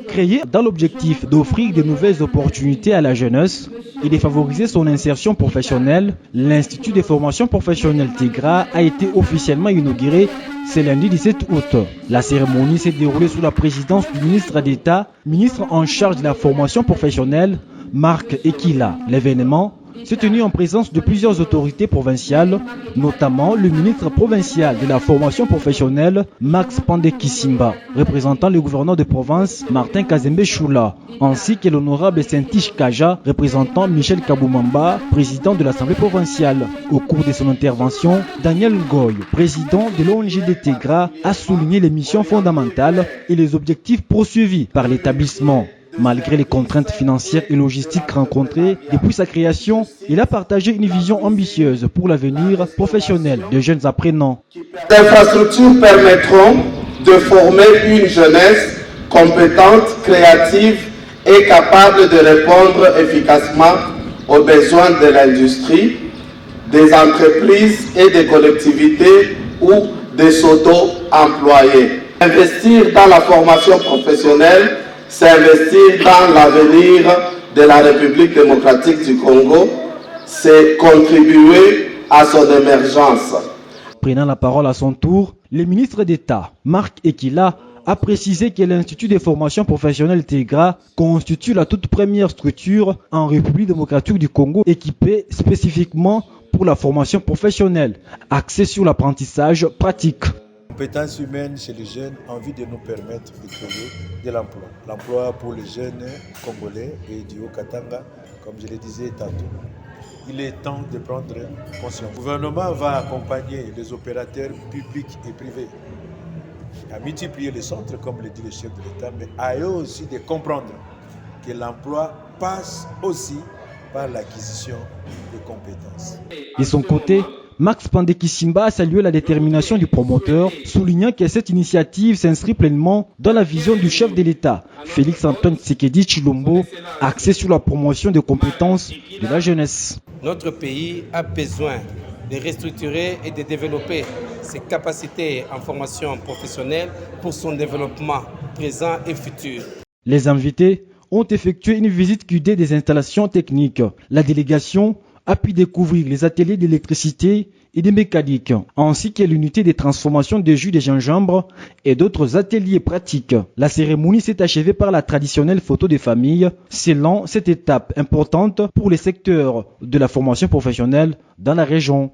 Créé dans l'objectif d'offrir de nouvelles opportunités à la jeunesse et de favoriser son insertion professionnelle, l'Institut de formation professionnelle TEGRA a été officiellement inauguré ce lundi 17 août. La cérémonie s'est déroulée sous la présidence du ministre d'État, ministre en charge de la formation professionnelle, Marc Ekila. L'événement s'est tenu en présence de plusieurs autorités provinciales, notamment le ministre provincial de la formation professionnelle, Max Pandé-Kissimba, représentant le gouverneur de province, Martin Kazembe Choula, ainsi que l'honorable Saint-Tiche Kaja, représentant Michel Kaboumamba, président de l'Assemblée provinciale. Au cours de son intervention, Daniel Ngoy, président de l'ONG de TEGRA, a souligné les missions fondamentales et les objectifs poursuivis par l'établissement. Malgré les contraintes financières et logistiques rencontrées depuis sa création, il a partagé une vision ambitieuse pour l'avenir professionnel des jeunes apprenants. Les infrastructures permettront de former une jeunesse compétente, créative et capable de répondre efficacement aux besoins de l'industrie, des entreprises et des collectivités ou des auto-employés. Investir dans la formation professionnelle, c'est investir dans l'avenir de la République démocratique du Congo, c'est contribuer à son émergence. Prenant la parole à son tour, le ministre d'État, Marc Ekila, a précisé que l'Institut de formation professionnelle TEGRA constitue la toute première structure en République démocratique du Congo équipée spécifiquement pour la formation professionnelle, axée sur l'apprentissage pratique. Compétences humaines chez les jeunes en vue de nous permettre de créer de l'emploi. L'emploi pour les jeunes congolais et du Haut-Katanga, comme je le disais tantôt. Il est temps de prendre conscience. Le gouvernement va accompagner les opérateurs publics et privés à multiplier les centres, comme le dit le chef de l'État, mais à eux aussi de comprendre que l'emploi passe aussi par l'acquisition de compétences. De son côté, Max Pandé-Kissimba a salué la détermination du promoteur, soulignant que cette initiative s'inscrit pleinement dans la vision du chef de l'État, Félix-Antoine Tshisekedi Tshilombo, axé sur la promotion des compétences de la jeunesse. Notre pays a besoin de restructurer et de développer ses capacités en formation professionnelle pour son développement présent et futur. Les invités ont effectué une visite guidée des installations techniques. La délégation a pu découvrir les ateliers d'électricité et de mécanique, ainsi que l'unité de transformation de jus de gingembre et d'autres ateliers pratiques. La cérémonie s'est achevée par la traditionnelle photo de famille, scellant cette étape importante pour les secteurs de la formation professionnelle dans la région.